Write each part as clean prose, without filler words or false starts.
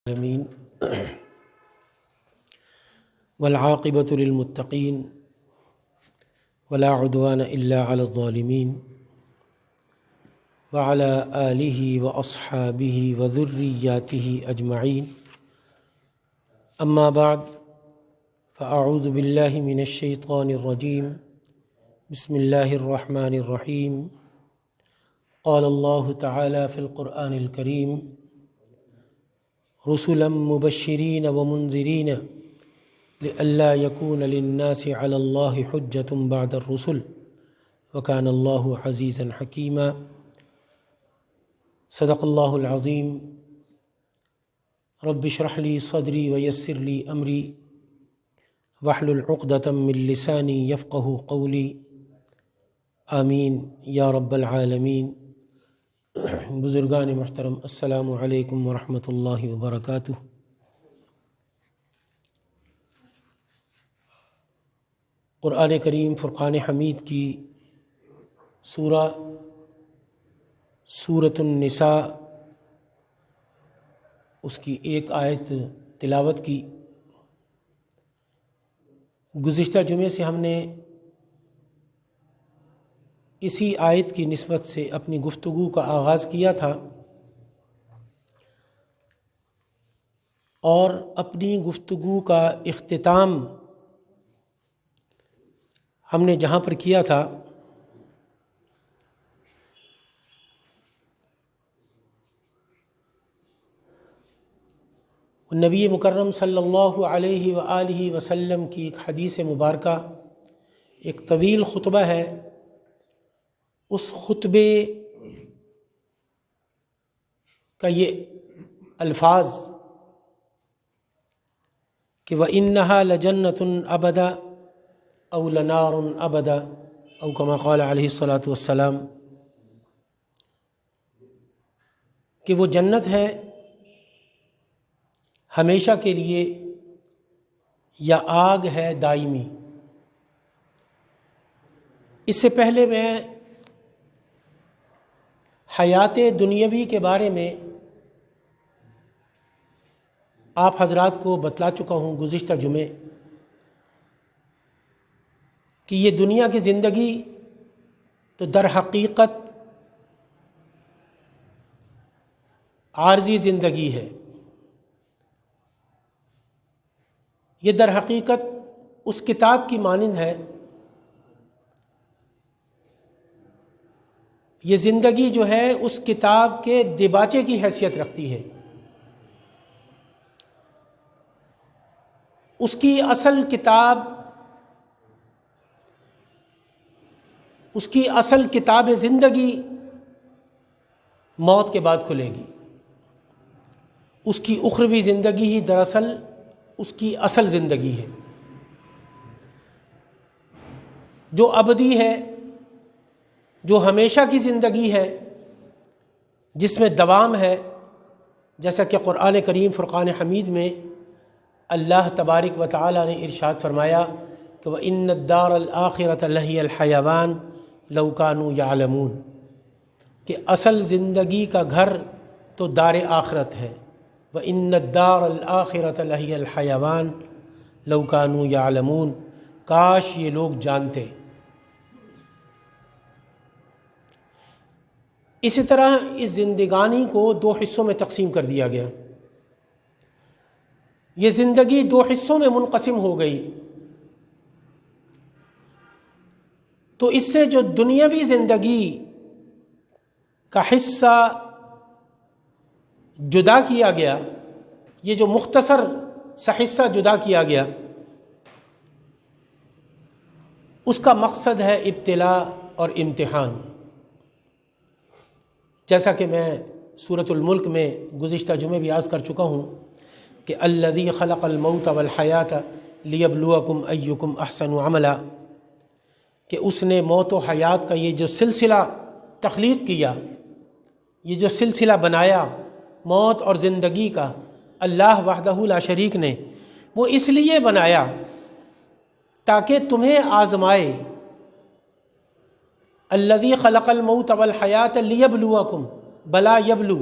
العالمین والعاقبۃ للمتقین ولا عدوان الا علی الظالمین وعلی آلہ واصحابہ وذریاتہ اجمعین اما بعد فاعوذ باللہ من الشیطان الرجیم بسم اللہ الرحمن الرحیم قال اللہ تعالی فی القرآن الکریم رسلا مبشرین ومنذرین لئلا یکون للناس علی اللہ حجۃ بعد الرسل وکان اللہ عزیزا حکیما صدق اللہ العظیم رب اشرح لی صدری ویسر لی امری واحلل عقدۃ من لسانی یفقہوا قولی آمین یا رب العالمین۔ بزرگان محترم، السلام علیکم ورحمۃ اللہ وبرکاتہ۔ قرآن کریم فرقان حمید کی سورۃ النساء، اس کی ایک آیت تلاوت کی۔ گزشتہ جمعے سے ہم نے اسی آیت کی نسبت سے اپنی گفتگو کا آغاز کیا تھا، اور اپنی گفتگو کا اختتام ہم نے جہاں پر کیا تھا نبی مکرم صلی اللہ علیہ وآلہ وسلم کی ایک حدیث مبارکہ، ایک طویل خطبہ ہے۔ اس خطبے کا یہ الفاظ کہ وَإِنَّهَا لَجَنَّةٌ أَبَدًا أَوْ لَنَارٌ أَبَدًا أو كما قال علیہ الصلاۃ والسلام، کہ وہ جنت ہے ہمیشہ کے لیے یا آگ ہے دائمی۔ اس سے پہلے میں حیات دنیاوی کے بارے میں آپ حضرات کو بتلا چکا ہوں گزشتہ جمعے کہ یہ دنیا کی زندگی تو در حقیقت عارضی زندگی ہے۔ یہ در حقیقت اس کتاب کی مانند ہے۔ یہ زندگی جو ہے اس کتاب کے دیباچے کی حیثیت رکھتی ہے۔ اس کی اصل کتاب زندگی موت کے بعد کھلے گی۔ اس کی اخروی زندگی ہی دراصل اس کی اصل زندگی ہے، جو ابدی ہے، جو ہمیشہ کی زندگی ہے، جس میں دوام ہے، جیسا کہ قرآن کریم فرقان حمید میں اللہ تبارک و تعالی نے ارشاد فرمایا کہ وَإِنَّ الدَّارَ الْآخِرَةَ لَهِيَ الْحَيَوَانُ لَوْ كَانُوا يَعْلَمُونَ، کہ اصل زندگی کا گھر تو دار آخرت ہے۔ وَإِنَّ الدَّارَ الْآخِرَةَ لَهِيَ الْحَيَوَانُ لَوْ كَانُوا يَعْلَمُونَ، کاش یہ لوگ جانتے۔ اسی طرح اس زندگانی کو دو حصوں میں تقسیم کر دیا گیا۔ یہ زندگی دو حصوں میں منقسم ہو گئی، تو اس سے جو دنیاوی زندگی کا حصہ جدا کیا گیا، یہ جو مختصر سا حصہ جدا کیا گیا، اس کا مقصد ہے ابتلاء اور امتحان۔ جیسا کہ میں سورۃ الملک میں گزشتہ جمعے بھی عرض کر چکا ہوں کہ الذی خلق الموت والحیات لیبلوکم ایکم احسن عملا، کہ اس نے موت و حیات کا یہ جو سلسلہ تخلیق کیا، یہ جو سلسلہ بنایا موت اور زندگی کا، اللہ وحدہ لا شریک نے وہ اس لیے بنایا تاکہ تمہیں آزمائے۔ الذی خلق الموت والحیات لیبلوکم، بلا یبلو،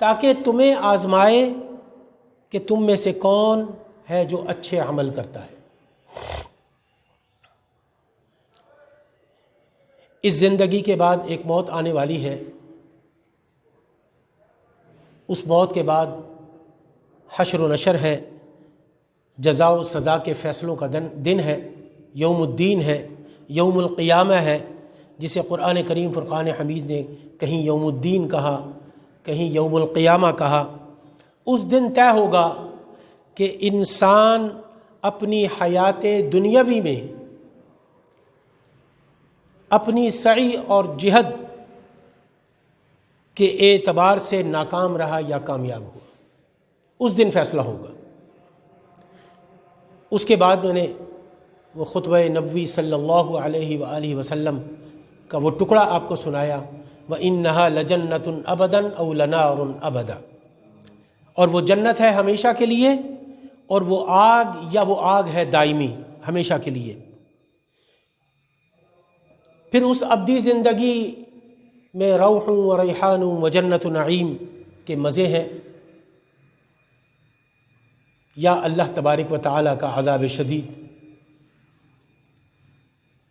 تاکہ تمہیں آزمائے کہ تم میں سے کون ہے جو اچھے عمل کرتا ہے۔ اس زندگی کے بعد ایک موت آنے والی ہے، اس موت کے بعد حشر و نشر ہے، جزا و سزا کے فیصلوں کا دن ہے، یوم الدین ہے، یوم القیامہ ہے، جسے قرآن کریم فرقان حمید نے کہیں یوم الدین کہا، کہیں یوم القیامہ کہا۔ اس دن طے ہوگا کہ انسان اپنی حیات دنیاوی میں اپنی سعی اور جہد کے اعتبار سے ناکام رہا یا کامیاب ہوا، اس دن فیصلہ ہوگا۔ اس کے بعد میں نے وہ خطبہ نبوی صلی اللہ علیہ وآلہ وسلم کا وہ ٹکڑا آپ کو سنایا، وَإِنَّهَا لَجَنَّةٌ أَبَدًا أَوْ لَنَارٌ أَبَدًا، اور وہ جنت ہے ہمیشہ کے لیے، اور وہ آگ یا وہ آگ ہے دائمی ہمیشہ کے لیے۔ پھر اس ابدی زندگی میں روح و ریحان و جنت نعیم کے مزے ہیں، یا اللہ تبارک و تعالیٰ کا عذاب شدید۔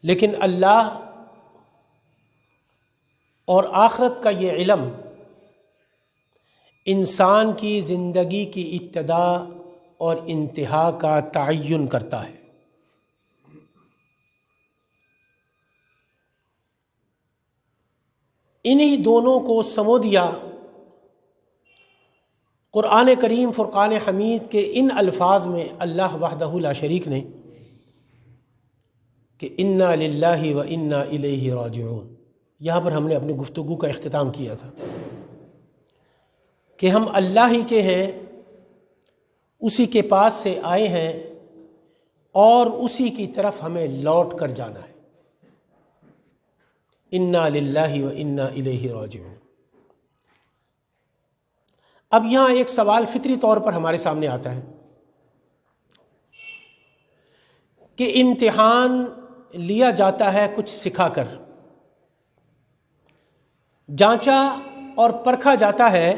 لیکن اللہ اور آخرت کا یہ علم انسان کی زندگی کی ابتدا اور انتہا کا تعین کرتا ہے۔ انہی دونوں کو سمو دیا قرآن کریم فرقان حمید کے ان الفاظ میں اللہ وحدہ لا شریک نے کہ انا للہ و انا الیہ راجعون۔ یہاں پر ہم نے اپنی گفتگو کا اختتام کیا تھا کہ ہم اللہ ہی کے ہیں، اسی کے پاس سے آئے ہیں، اور اسی کی طرف ہمیں لوٹ کر جانا ہے۔ انا للہ و انا الیہ راجعون۔ اب یہاں ایک سوال فطری طور پر ہمارے سامنے آتا ہے کہ امتحان لیا جاتا ہے کچھ سکھا کر، جانچا اور پرکھا جاتا ہے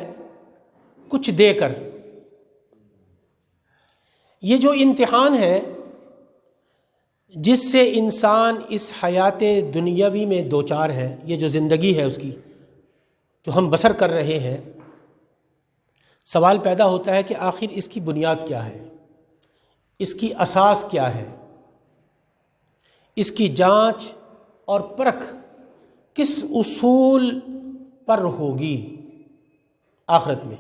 کچھ دے کر۔ یہ جو امتحان ہے جس سے انسان اس حیات دنیاوی میں دوچار ہے، یہ جو زندگی ہے اس کی جو ہم بسر کر رہے ہیں، سوال پیدا ہوتا ہے کہ آخر اس کی بنیاد کیا ہے، اس کی اساس کیا ہے، اس کی جانچ اور پرکھ کس اصول پر ہوگی آخرت میں۔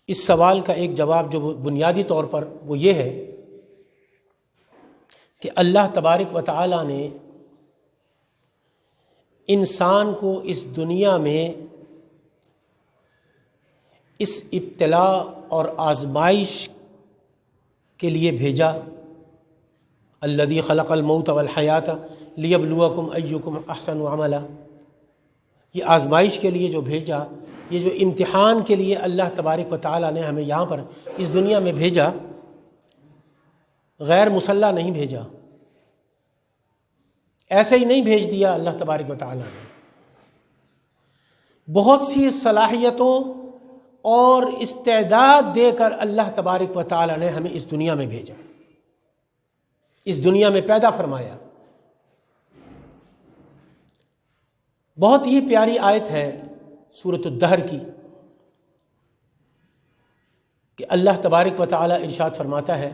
اس سوال کا ایک جواب جو بنیادی طور پر وہ یہ ہے کہ اللہ تبارک و تعالی نے انسان کو اس دنیا میں اس ابتلا اور آزمائش کے لیے بھیجا۔ الذی خلق الموت والحیات لیبلوکم ایکم احسن عملا، یہ آزمائش کے لیے جو بھیجا، یہ جو امتحان کے لیے اللہ تبارک و تعالیٰ نے ہمیں یہاں پر اس دنیا میں بھیجا، غیر مسلح نہیں بھیجا، ایسے ہی نہیں بھیج دیا اللہ تبارک و تعالیٰ نے۔ بہت سی صلاحیتوں اور استعداد دے کر اللہ تبارک و تعالیٰ نے ہمیں اس دنیا میں بھیجا، اس دنیا میں پیدا فرمایا۔ بہت ہی پیاری آیت ہے سورۃ الدہر کی کہ اللہ تبارک و تعالیٰ ارشاد فرماتا ہے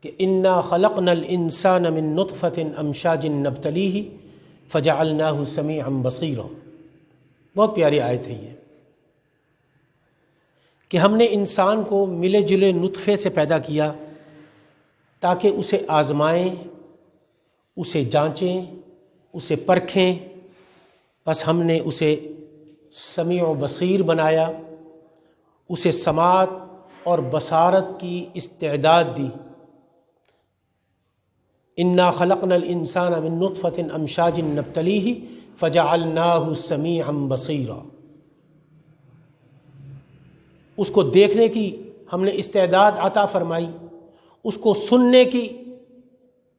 کہ انا خلقنا الانسان من نطفۃ امشاج نبتلیہ فجعلناہ سمیعا بصیرا۔ بہت پیاری آیت ہے یہ کہ ہم نے انسان کو ملے جلے نطفے سے پیدا کیا تاکہ اسے آزمائیں، اسے جانچیں، اسے پرکھیں، بس ہم نے اسے سمیع و بصیر بنایا، اسے سماعت اور بصارت کی استعداد دی۔ انا خلقنا الانسان من نطفۃ امشاج نبتلیہ فجعلناہ سمیعا بصیرا۔ اس کو دیکھنے کی ہم نے استعداد عطا فرمائی، اس کو سننے کی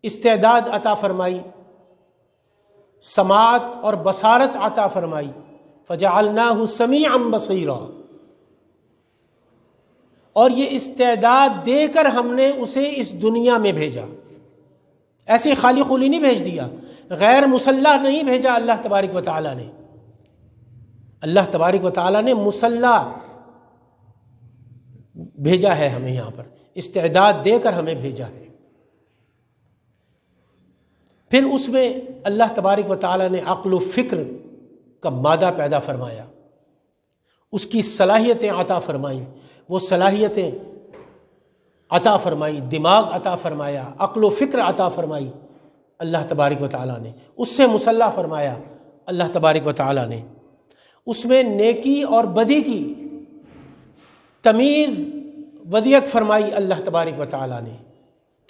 استعداد عطا فرمائی، سماعت اور بصارت عطا فرمائی، فجعلناہ سمیعا بصیرا۔ اور یہ استعداد دے کر ہم نے اسے اس دنیا میں بھیجا. ایسے خالی خولی نہیں بھیج دیا، غیر مسلح نہیں بھیجا اللہ تبارک و تعالیٰ نے. اللہ تبارک و تعالیٰ نے مسلح بھیجا ہے ہمیں، یہاں پر استعداد دے کر ہمیں بھیجا ہے. پھر اس میں اللہ تبارک و تعالیٰ نے عقل و فکر کا مادہ پیدا فرمایا، اس کی صلاحیتیں عطا فرمائیں. وہ صلاحیتیں عطا فرمائی، دماغ عطا فرمایا، عقل و فکر عطا فرمائی اللہ تبارک و تعالیٰ نے. اس سے مسلح فرمایا اللہ تبارک و تعالیٰ نے. اس میں نیکی اور بدی کی تمیز ودیت فرمائی اللہ تبارک و تعالیٰ نے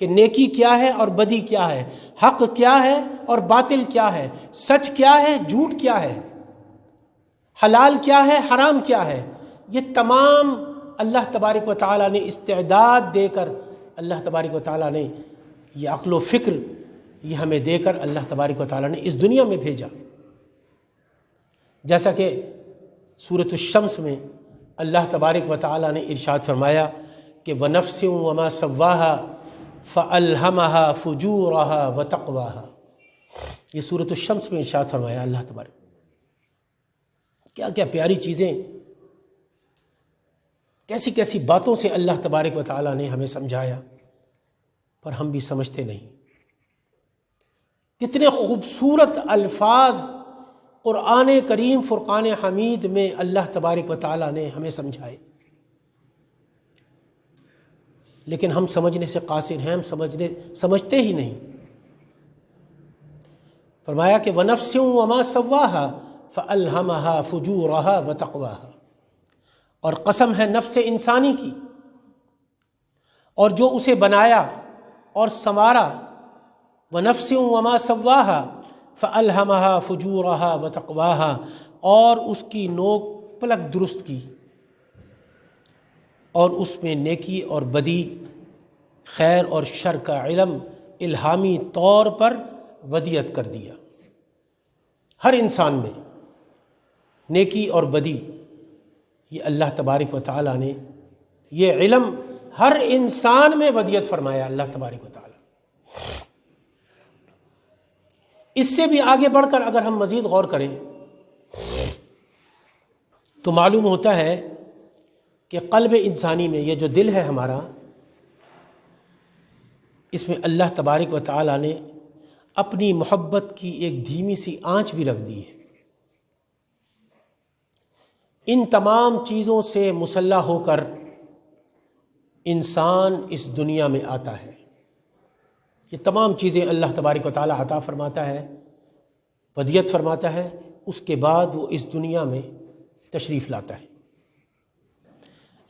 کہ نیکی کیا ہے اور بدی کیا ہے، حق کیا ہے اور باطل کیا ہے، سچ کیا ہے، جھوٹ کیا ہے، حلال کیا ہے، حرام کیا ہے. یہ تمام اللہ تبارک و تعالیٰ نے استعداد دے کر، اللہ تبارک و تعالیٰ نے یہ عقل و فکر یہ ہمیں دے کر اللہ تبارک و تعالیٰ نے اس دنیا میں بھیجا. جیسا کہ سورۃ الشمس میں اللہ تبارک و تعالیٰ نے ارشاد فرمایا کہ وَنَفْسٍ وَمَا سَوَّاهَا فَأَلْهَمَهَا فُجُورَهَا وَتَقْوَاهَا. یہ سورۃ الشمس میں ارشاد فرمایا اللہ تبارک. کیا کیا پیاری چیزیں، کیسی کیسی باتوں سے اللہ تبارک و تعالیٰ نے ہمیں سمجھایا، پر ہم بھی سمجھتے نہیں. کتنے خوبصورت الفاظ قرآن کریم فرقان حمید میں اللہ تبارک و تعالیٰ نے ہمیں سمجھائے، لیکن ہم سمجھنے سے قاصر ہیں، ہم سمجھتے ہی نہیں. فرمایا کہ وَنَفْسٍ وَمَا سَوَّاهَا فَأَلْهَمَهَا فُجُورَهَا وَتَقْوَاهَا. اور قسم ہے نفس انسانی کی اور جو اسے بنایا اور سنوارا. وَنَفْسٍ وَمَا سَوَّاهَا فَأَلْهَمَهَا فُجُورَهَا وَتَقْوَاهَا. اور اس کی نوک پلک درست کی اور اس میں نیکی اور بدی، خیر اور شر کا علم الہامی طور پر ودیت کر دیا. ہر انسان میں نیکی اور بدی یہ اللہ تبارک و تعالیٰ نے یہ علم ہر انسان میں ودیت فرمایا اللہ تبارک و تعالیٰ. اس سے بھی آگے بڑھ کر اگر ہم مزید غور کریں تو معلوم ہوتا ہے کہ قلب انسانی میں یہ جو دل ہے ہمارا، اس میں اللہ تبارک و تعالیٰ نے اپنی محبت کی ایک دھیمی سی آنچ بھی رکھ دی ہے. ان تمام چیزوں سے مسلح ہو کر انسان اس دنیا میں آتا ہے. یہ تمام چیزیں اللہ تبارک و تعالیٰ عطا فرماتا ہے، ودیت فرماتا ہے، اس کے بعد وہ اس دنیا میں تشریف لاتا ہے.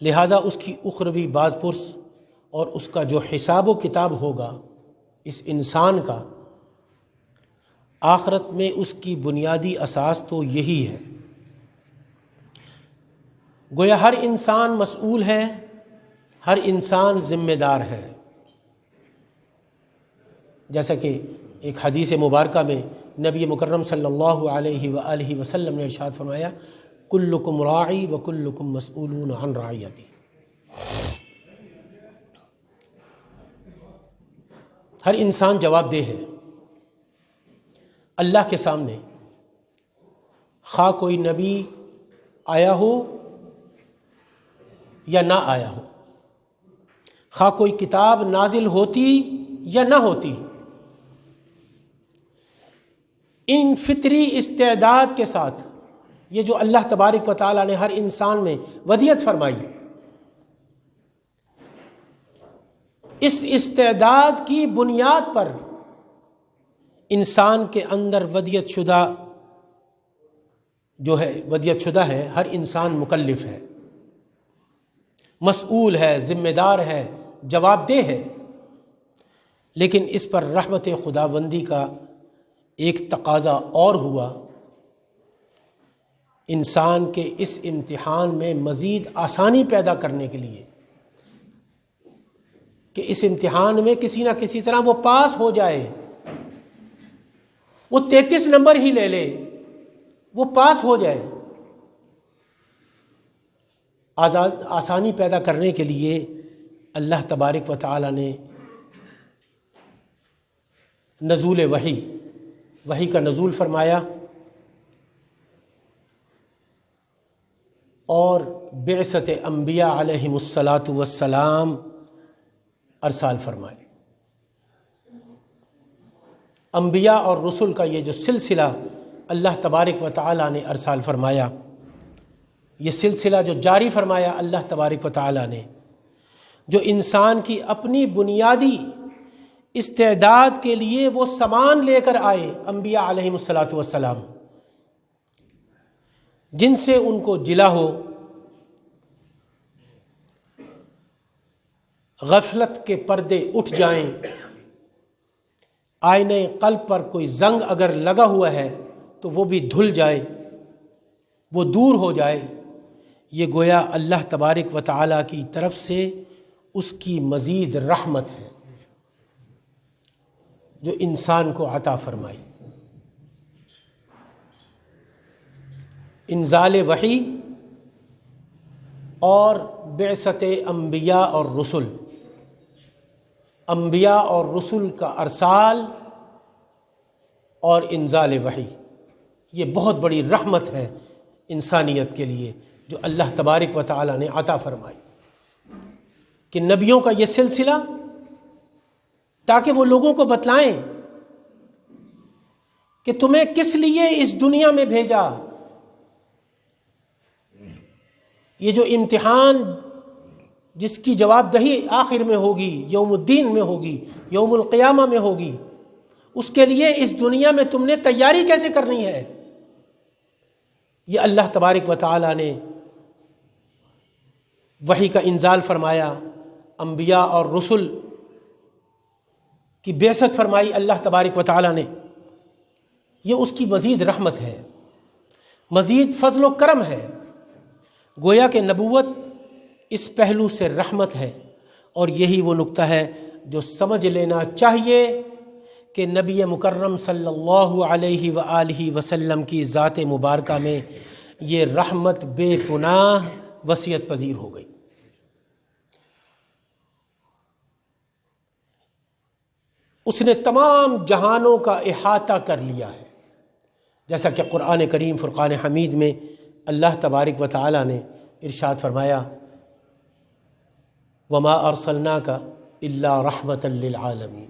لہٰذا اس کی اخروی باز پرس اور اس کا جو حساب و کتاب ہوگا اس انسان کا، آخرت میں اس کی بنیادی اساس تو یہی ہے. گویا ہر انسان مسئول ہے، ہر انسان ذمہ دار ہے. جیسا کہ ایک حدیث مبارکہ میں نبی مکرم صلی اللہ علیہ وآلہ وسلم نے ارشاد فرمایا کلکم راعی وکلکم مسئولون عن رعیتی. ہر انسان جواب دہ ہے اللہ کے سامنے، خواہ کوئی نبی آیا ہو یا نہ آیا ہو، خواہ کوئی کتاب نازل ہوتی یا نہ ہوتی. ان فطری استعداد کے ساتھ یہ جو اللہ تبارک و تعالیٰ نے ہر انسان میں ودیت فرمائی، اس استعداد کی بنیاد پر انسان کے اندر ودیت شدہ جو ہے، ودیت شدہ ہے. ہر انسان مکلف ہے، مسئول ہے، ذمہ دار ہے، جواب دہ ہے. لیکن اس پر رحمت خداوندی کا ایک تقاضا اور ہوا، انسان کے اس امتحان میں مزید آسانی پیدا کرنے کے لیے کہ اس امتحان میں کسی نہ کسی طرح وہ پاس ہو جائے. وہ 33 نمبر ہی لے لے، وہ پاس ہو جائے. آسانی پیدا کرنے کے لیے اللہ تبارک و تعالی نے نزول وحی کا نزول فرمایا اور بعثت انبیاء علیہم الصلاۃ والسلام ارسال فرمائے۔ انبیاء اور رسل کا یہ جو سلسلہ اللہ تبارک و تعالی نے ارسال فرمایا، یہ سلسلہ جو جاری فرمایا اللہ تبارک و تعالی نے، جو انسان کی اپنی بنیادی استعداد کے لیے وہ سامان لے کر آئے انبیاء علیہم الصلاۃ والسلام، جن سے ان کو جلا ہو، غفلت کے پردے اٹھ جائیں، آئینے قلب پر کوئی زنگ اگر لگا ہوا ہے تو وہ بھی دھل جائے، وہ دور ہو جائے، یہ گویا اللہ تبارک و تعالی کی طرف سے اس کی مزید رحمت ہے جو انسان کو عطا فرمائی۔ انزال وحی اور بعثت انبیاء اور رسل، انبیاء اور رسل کا ارسال اور انزال وحی، یہ بہت بڑی رحمت ہے انسانیت کے لیے جو اللہ تبارک و تعالی نے عطا فرمائی، کہ نبیوں کا یہ سلسلہ تاکہ وہ لوگوں کو بتلائیں کہ تمہیں کس لیے اس دنیا میں بھیجا۔ یہ جو امتحان جس کی جواب دہی آخر میں ہوگی، یوم الدین میں ہوگی، یوم القیامہ میں ہوگی، اس کے لیے اس دنیا میں تم نے تیاری کیسے کرنی ہے، یہ اللہ تبارک و تعالی نے وحی کا انزال فرمایا، انبیاء اور رسل کی بعثت فرمائی اللہ تبارک و تعالی نے، یہ اس کی مزید رحمت ہے، مزید فضل و کرم ہے۔ گویا کہ نبوت اس پہلو سے رحمت ہے، اور یہی وہ نقطہ ہے جو سمجھ لینا چاہیے کہ نبی مکرم صلی اللہ علیہ وآلہ وسلم کی ذات مبارکہ میں یہ رحمت بے پناہ وسعت پذیر ہو گئی۔ اس نے تمام جہانوں کا احاطہ کر لیا ہے، جیسا کہ قرآن کریم فرقان حمید میں اللہ تبارک و تعالی نے ارشاد فرمایا، وما ارسلناک الا رحمتا للعالمین،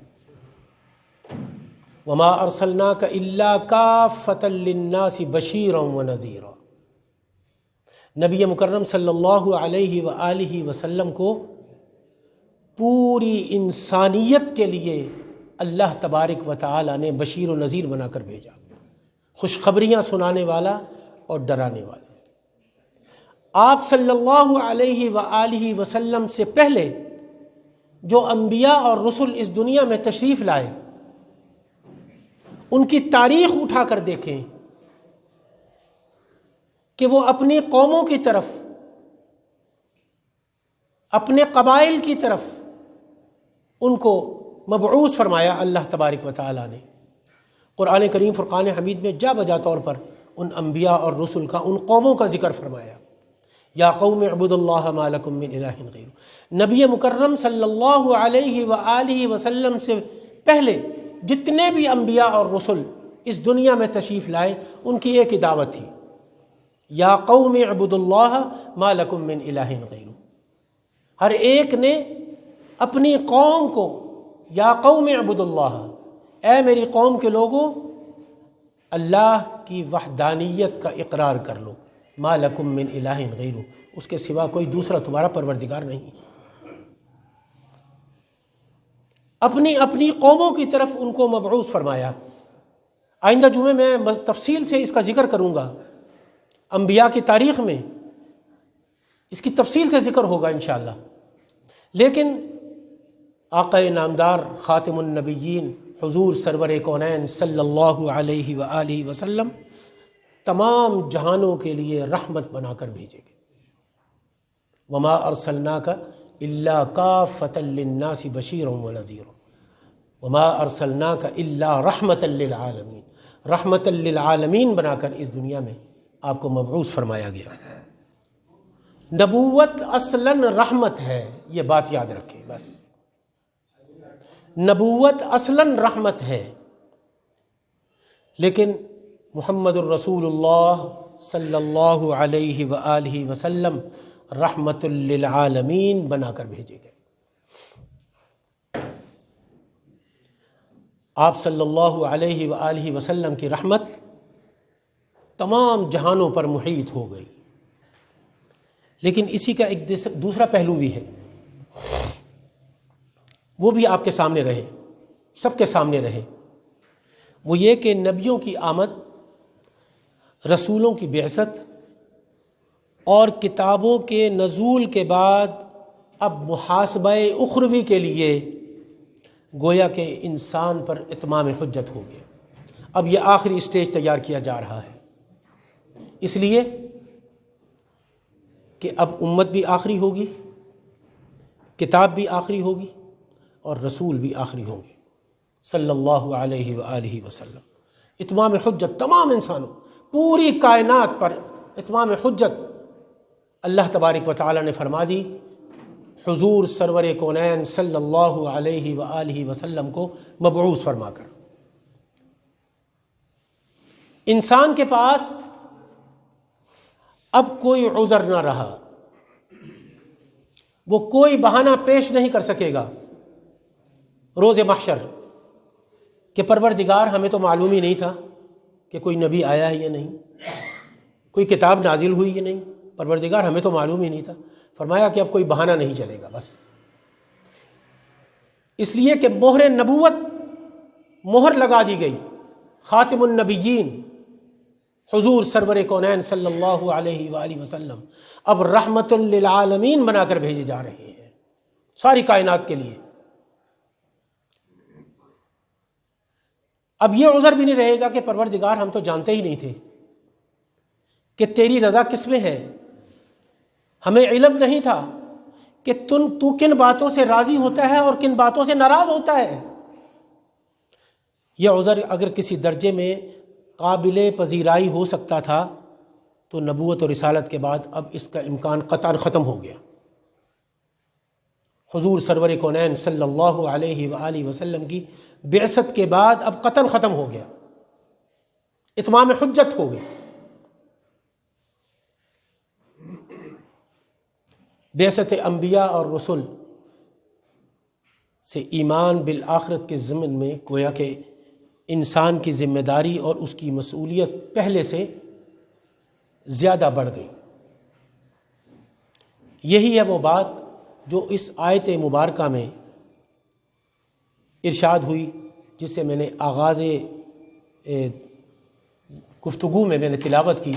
وما ارسلناک الا کافتا للناس بشیرا ونذیرا۔ نبی مکرم صلی اللہ علیہ وآلہ وسلم کو پوری انسانیت کے لیے اللہ تبارک و تعالی نے بشیر و نذیر بنا کر بھیجا، خوشخبریاں سنانے والا اور ڈرانے والا۔ آپ صلی اللہ علیہ وآلہ وسلم سے پہلے جو انبیاء اور رسل اس دنیا میں تشریف لائے، ان کی تاریخ اٹھا کر دیکھیں کہ وہ اپنی قوموں کی طرف، اپنے قبائل کی طرف ان کو مبعوث فرمایا اللہ تبارک و تعالی نے۔ قرآن کریم فرقان حمید میں جا بجا طور پر ان انبیاء اور رسل کا، ان قوموں کا ذکر فرمایا، یا قوم اعبدوا اللہ ما لکم من الہ غیرہ۔ نبی مکرم صلی اللہ علیہ وآلہ وسلم سے پہلے جتنے بھی انبیاء اور رسل اس دنیا میں تشریف لائے، ان کی ایک ہی دعوت تھی، یا قوم اعبدوا اللہ ما لکم من الہ غیرہ۔ ہر ایک نے اپنی قوم کو یا قوم اعبدوا اللہ، اے میری قوم کے لوگوں اللہ کی وحدانیت کا اقرار کر لو، ما لکم من الہ غیرہ، اس کے سوا کوئی دوسرا تمہارا پروردگار نہیں۔ اپنی اپنی قوموں کی طرف ان کو مبعوث فرمایا۔ آئندہ جمعے میں تفصیل سے اس کا ذکر کروں گا، انبیاء کی تاریخ میں اس کی تفصیل سے ذکر ہوگا انشاءاللہ۔ لیکن آقا نامدار خاتم النبیین حضور سرور کونین صلی اللہ علیہ وآلہ وسلم تمام جہانوں کے لیے رحمت بنا کر بھیجے گئے۔ وما ارسلناک الا کافتا للناس بشیرا ونذیرا، وما ارسلناک الا رحمتا للعالمین، رحمتا للعالمین بنا کر اس دنیا میں آپ کو مبعوث فرمایا گیا۔ نبوت اصلاً رحمت ہے، یہ بات یاد رکھیں بس. نبوت اصلاً رحمت ہے، لیکن محمد الرسول اللہ صلی اللہ علیہ وآلہ وسلم رحمت للعالمین بنا کر بھیجے گئے. آپ صلی اللہ علیہ وآلہ وسلم کی رحمت تمام جہانوں پر محیط ہو گئی. لیکن اسی کا ایک دوسرا پہلو بھی ہے، وہ بھی آپ کے سامنے رہے، سب کے سامنے رہے. وہ یہ کہ نبیوں کی آمد، رسولوں کی بعثت اور کتابوں کے نزول کے بعد اب محاسبہ اخروی کے لیے گویا کہ انسان پر اتمام حجت ہو گیا. اب یہ آخری اسٹیج تیار کیا جا رہا ہے، اس لیے کہ اب امت بھی آخری ہوگی، کتاب بھی آخری ہوگی اور رسول بھی آخری ہوں گے صلی اللہ علیہ وآلہ وسلم. اتمام حجت تمام انسانوں، پوری کائنات پر اتمام حجت اللہ تبارک و تعالی نے فرما دی حضور سرور کونین صلی اللہ علیہ وآلہ وسلم کو مبعوث فرما کر. انسان کے پاس اب کوئی عذر نہ رہا، وہ کوئی بہانہ پیش نہیں کر سکے گا روز محشر کہ پروردگار ہمیں تو معلوم ہی نہیں تھا کہ کوئی نبی آیا ہے یا نہیں، کوئی کتاب نازل ہوئی یا نہیں، پروردگار ہمیں تو معلوم ہی نہیں تھا. فرمایا کہ اب کوئی بہانہ نہیں چلے گا بس، اس لیے کہ مہر نبوت مہر لگا دی گئی. خاتم النبیین حضور سرور کونین صلی اللہ علیہ وآلہ وسلم اب رحمت للعالمین بنا کر بھیجے جا رہے ہیں ساری کائنات کے لیے. اب یہ عذر بھی نہیں رہے گا کہ پروردگار ہم تو جانتے ہی نہیں تھے کہ تیری رضا کس میں ہے، ہمیں علم نہیں تھا کہ تو کن باتوں سے راضی ہوتا ہے اور کن باتوں سے ناراض ہوتا ہے. یہ عذر اگر کسی درجے میں قابل پذیرائی ہو سکتا تھا تو نبوت اور رسالت کے بعد اب اس کا امکان قطعاً ختم ہو گیا. حضور سرور کونین صلی اللہ علیہ وآلہ وسلم کی بعثت کے بعد اب قطعاً ختم ہو گیا، اتمام حجت ہو گئی. بعثت انبیاء اور رسل سے ایمان بالآخرت کے ضمن میں گویا کہ انسان کی ذمہ داری اور اس کی مسئولیت پہلے سے زیادہ بڑھ گئی. یہی ہے وہ بات جو اس آیت مبارکہ میں ارشاد ہوئی، جس سے میں نے آغاز گفتگو میں نے تلاوت کی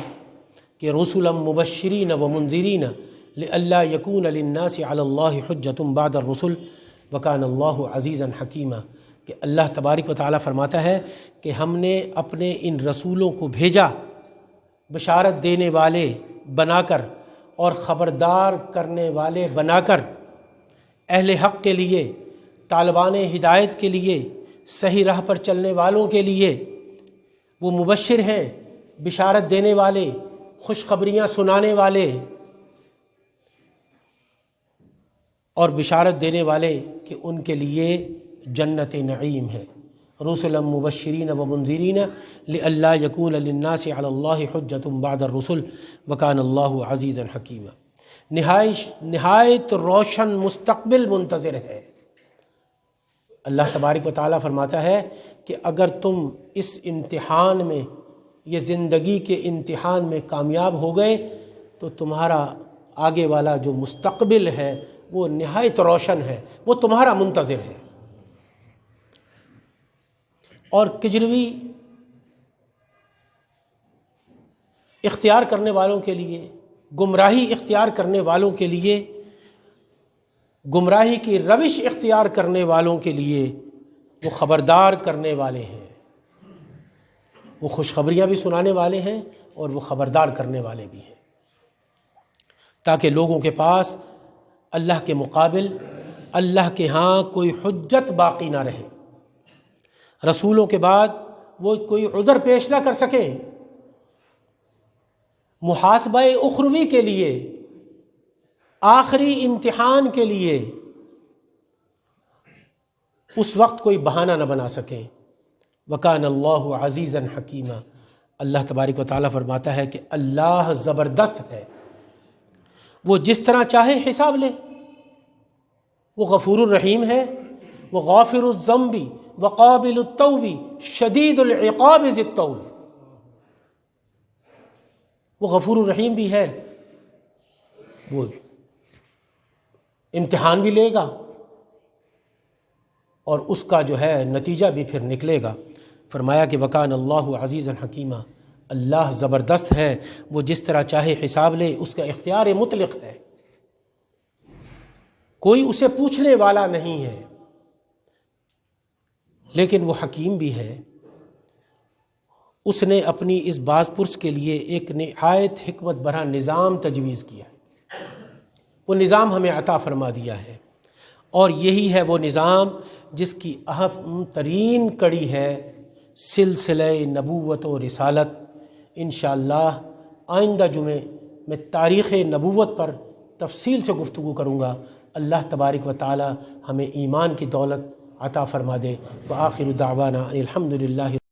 کہ رسلا مبشرین و منذرین لئلا یکون للناس علی اللہ حجۃ بعد الرسل وکان اللہ عزیزا حکیما. کہ اللہ تبارک و تعالیٰ فرماتا ہے کہ ہم نے اپنے ان رسولوں کو بھیجا بشارت دینے والے بنا کر اور خبردار کرنے والے بنا کر، اہل حق کے لیے، طالبان ہدایت کے لیے، صحیح راہ پر چلنے والوں کے لیے. وہ مبشر ہیں، بشارت دینے والے، خوشخبریاں سنانے والے اور بشارت دینے والے کہ ان کے لیے جنت نعیم ہے. رسلا مبشرین و منذرین لئلا یکون للناس علی اللہ حجۃ بعد الرسل وکان اللہ عزیزا حکیما. نہایت روشن مستقبل منتظر ہے. اللہ تبارک و تعالیٰ فرماتا ہے کہ اگر تم اس امتحان میں، یہ زندگی کے امتحان میں کامیاب ہو گئے تو تمہارا آگے والا جو مستقبل ہے وہ نہایت روشن ہے، وہ تمہارا منتظر ہے. اور کجروی اختیار کرنے والوں کے لیے، گمراہی اختیار کرنے والوں کے لیے، گمراہی کی روش اختیار کرنے والوں کے لیے وہ خبردار کرنے والے ہیں، وہ خوشخبریاں بھی سنانے والے ہیں اور وہ خبردار کرنے والے بھی ہیں، تاکہ لوگوں کے پاس اللہ کے مقابل اللہ کے ہاں کوئی حجت باقی نہ رہے. رسولوں کے بعد وہ کوئی عذر پیش نہ کر سکیں. محاسبہ اخروی کے لیے آخری امتحان کے لیے اس وقت کوئی بہانہ نہ بنا سکیں۔ وَكَانَ اللَّهُ عَزِيزًا حَكِيمًا، اللہ تبارک و تعالیٰ فرماتا ہے کہ اللہ زبردست ہے، وہ جس طرح چاہے حساب لے، وہ غفور الرحیم ہے، وہ غافر الذنب وقابل التوب شدید العقاب ذی الطول، وہ غفور الرحیم بھی ہے، وہ امتحان بھی لے گا اور اس کا جو ہے نتیجہ بھی پھر نکلے گا۔ فرمایا کہ وکان اللہ عزیزا حکیمہ، اللہ زبردست ہے، وہ جس طرح چاہے حساب لے، اس کا اختیار مطلق ہے، کوئی اسے پوچھنے والا نہیں ہے، لیکن وہ حکیم بھی ہے۔ اس نے اپنی اس باز پرس کے لیے ایک نہایت حکمت بھرا نظام تجویز کیا ہے، وہ نظام ہمیں عطا فرما دیا ہے، اور یہی ہے وہ نظام جس کی اہم ترین کڑی ہے سلسلہ نبوت و رسالت۔ انشاءاللہ آئندہ جمعے میں تاریخ نبوت پر تفصیل سے گفتگو کروں گا۔ اللہ تبارک و تعالی ہمیں ایمان کی دولت عطا فرما دے۔ وآخر دعوانا الحمد للہ۔